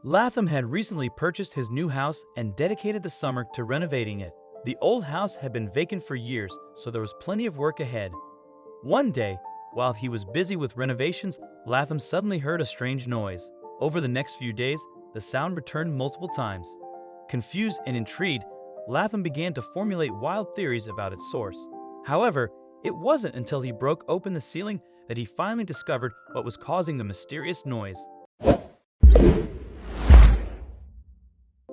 Latham had recently purchased his new house and dedicated the summer to renovating it. The old house had been vacant for years, so there was plenty of work ahead. One day, while he was busy with renovations, Latham suddenly heard a strange noise. Over the next few days, the sound returned multiple times. Confused and intrigued, Latham began to formulate wild theories about its source. However, it wasn't until he broke open the ceiling that he finally discovered what was causing the mysterious noise.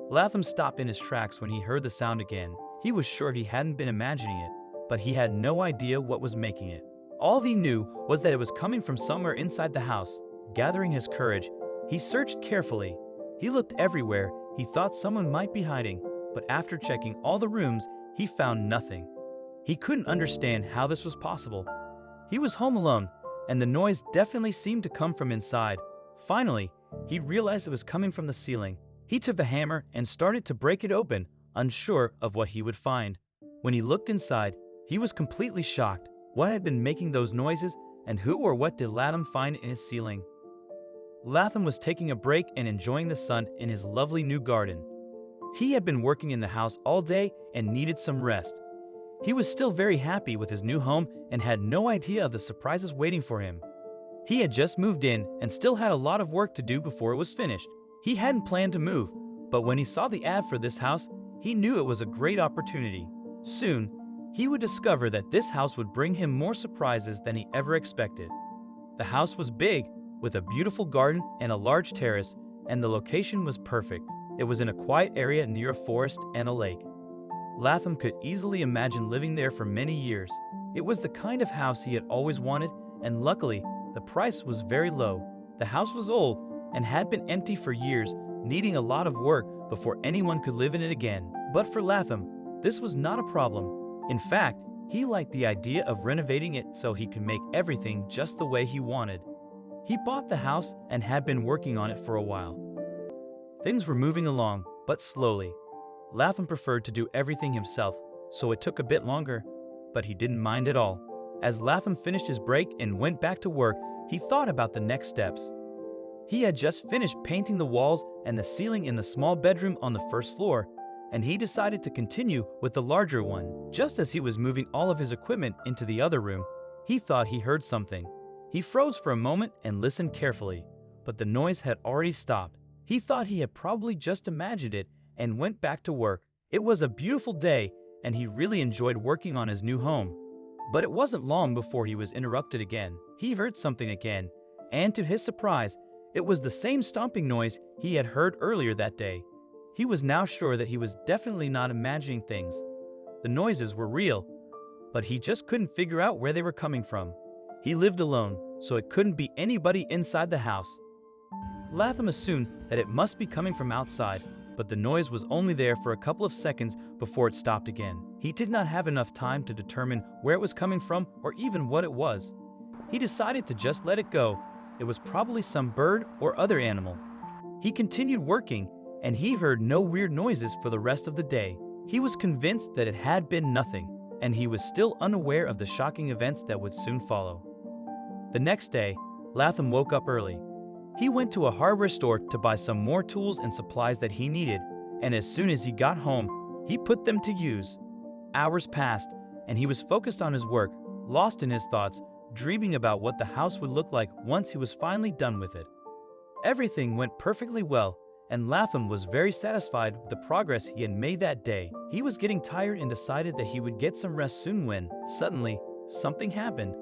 Latham stopped in his tracks when he heard the sound again. He was sure he hadn't been imagining it, but he had no idea what was making it. All he knew was that it was coming from somewhere inside the house. Gathering his courage, he searched carefully. He looked everywhere. He thought someone might be hiding, but after checking all the rooms, he found nothing. He couldn't understand how this was possible. He was home alone, and the noise definitely seemed to come from inside. Finally, he realized it was coming from the ceiling. He took the hammer and started to break it open, unsure of what he would find. When he looked inside, he was completely shocked. What had been making those noises, and who or what did Latham find in his ceiling? Latham was taking a break and enjoying the sun in his lovely new garden. He had been working in the house all day and needed some rest. He was still very happy with his new home and had no idea of the surprises waiting for him. He had just moved in and still had a lot of work to do before it was finished. He hadn't planned to move, but when he saw the ad for this house, he knew it was a great opportunity. Soon, he would discover that this house would bring him more surprises than he ever expected. The house was big, with a beautiful garden and a large terrace, and the location was perfect. It was in a quiet area near a forest and a lake. Latham could easily imagine living there for many years. It was the kind of house he had always wanted, and luckily, the price was very low. The house was old and had been empty for years, needing a lot of work before anyone could live in it again. But for Latham, this was not a problem. In fact, he liked the idea of renovating it so he could make everything just the way he wanted. He bought the house and had been working on it for a while. Things were moving along, but slowly. Latham preferred to do everything himself, so it took a bit longer, but he didn't mind at all. As Latham finished his break and went back to work, he thought about the next steps. He had just finished painting the walls and the ceiling in the small bedroom on the first floor, and he decided to continue with the larger one. Just as he was moving all of his equipment into the other room, he thought he heard something. He froze for a moment and listened carefully, but the noise had already stopped. He thought he had probably just imagined it and went back to work. It was a beautiful day, and he really enjoyed working on his new home. But it wasn't long before he was interrupted again. He heard something again, and to his surprise, it was the same stomping noise he had heard earlier that day. He was now sure that he was definitely not imagining things. The noises were real, but he just couldn't figure out where they were coming from. He lived alone, so it couldn't be anybody inside the house. Latham assumed that it must be coming from outside, but the noise was only there for a couple of seconds before it stopped again. He did not have enough time to determine where it was coming from or even what it was. He decided to just let it go. It was probably some bird or other animal. He continued working, and he heard no weird noises for the rest of the day. He was convinced that it had been nothing, and he was still unaware of the shocking events that would soon follow. The next day, Latham woke up early. He went to a hardware store to buy some more tools and supplies that he needed, and as soon as he got home, he put them to use. Hours passed, and he was focused on his work, lost in his thoughts, dreaming about what the house would look like once he was finally done with it. Everything went perfectly well, and Latham was very satisfied with the progress he had made that day. He was getting tired and decided that he would get some rest soon when, suddenly, something happened.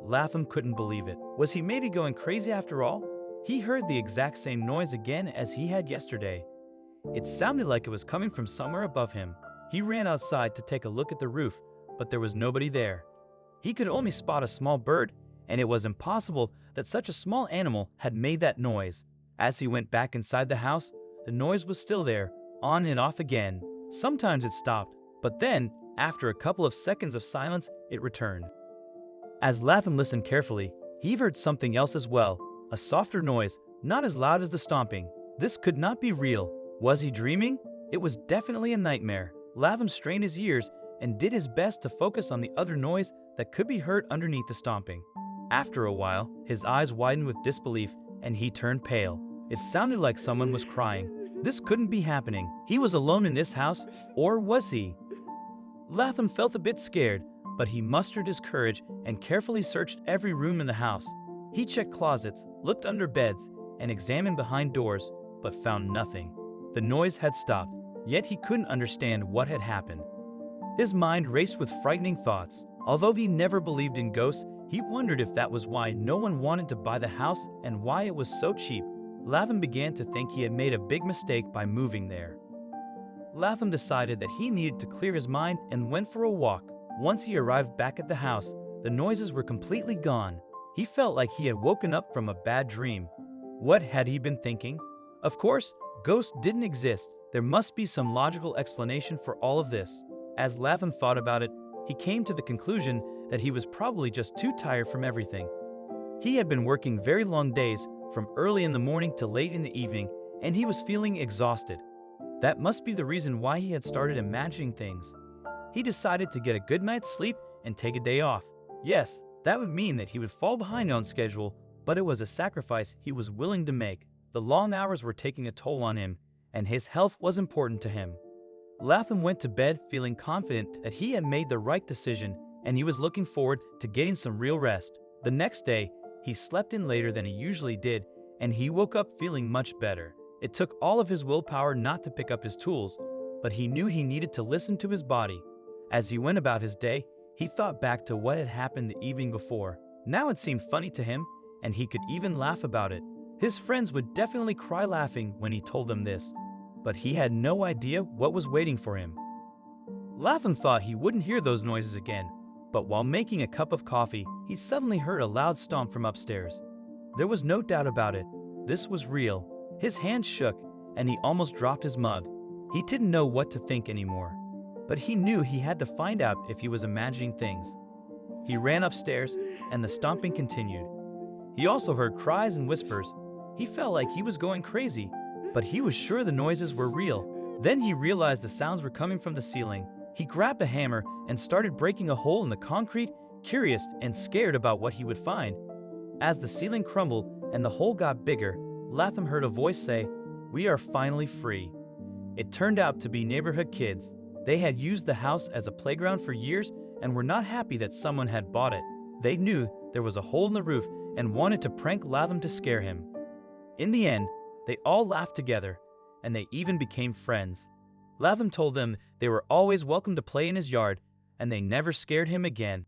Latham couldn't believe it. Was he maybe going crazy after all? He heard the exact same noise again as he had yesterday. It sounded like it was coming from somewhere above him. He ran outside to take a look at the roof, but there was nobody there. He could only spot a small bird, and it was impossible that such a small animal had made that noise. As he went back inside the house, the noise was still there, on and off again. Sometimes it stopped, but then, after a couple of seconds of silence, it returned. As Latham listened carefully, he heard something else as well, a softer noise, not as loud as the stomping. This could not be real. Was he dreaming? It was definitely a nightmare. Latham strained his ears and did his best to focus on the other noise that could be heard underneath the stomping. After a while, his eyes widened with disbelief, and he turned pale. It sounded like someone was crying. This couldn't be happening. He was alone in this house, or was he? Latham felt a bit scared, but he mustered his courage and carefully searched every room in the house. He checked closets, looked under beds, and examined behind doors, but found nothing. The noise had stopped, yet he couldn't understand what had happened. His mind raced with frightening thoughts. Although he never believed in ghosts, he wondered if that was why no one wanted to buy the house and why it was so cheap. Latham began to think he had made a big mistake by moving there. Latham decided that he needed to clear his mind and went for a walk. Once he arrived back at the house, the noises were completely gone. He felt like he had woken up from a bad dream. What had he been thinking? Of course, ghosts didn't exist. There must be some logical explanation for all of this. As Latham thought about it, he came to the conclusion that he was probably just too tired from everything. He had been working very long days, from early in the morning to late in the evening, and he was feeling exhausted. That must be the reason why he had started imagining things. He decided to get a good night's sleep and take a day off. Yes, that would mean that he would fall behind on schedule, but it was a sacrifice he was willing to make. The long hours were taking a toll on him, and his health was important to him. Latham went to bed feeling confident that he had made the right decision, and he was looking forward to getting some real rest. The next day, he slept in later than he usually did, and he woke up feeling much better. It took all of his willpower not to pick up his tools, but he knew he needed to listen to his body. As he went about his day, he thought back to what had happened the evening before. Now it seemed funny to him, and he could even laugh about it. His friends would definitely cry laughing when he told them this, but he had no idea what was waiting for him. Latham thought he wouldn't hear those noises again, but while making a cup of coffee, he suddenly heard a loud stomp from upstairs. There was no doubt about it. This was real. His hand shook, and he almost dropped his mug. He didn't know what to think anymore, but he knew he had to find out if he was imagining things. He ran upstairs, and the stomping continued. He also heard cries and whispers. He felt like he was going crazy, but he was sure the noises were real. Then he realized the sounds were coming from the ceiling. He grabbed a hammer and started breaking a hole in the concrete, curious and scared about what he would find. As the ceiling crumbled and the hole got bigger, Latham heard a voice say, "We are finally free." It turned out to be neighborhood kids. They had used the house as a playground for years and were not happy that someone had bought it. They knew there was a hole in the roof and wanted to prank Latham to scare him. In the end, they all laughed together, and they even became friends. Latham told them they were always welcome to play in his yard, and they never scared him again.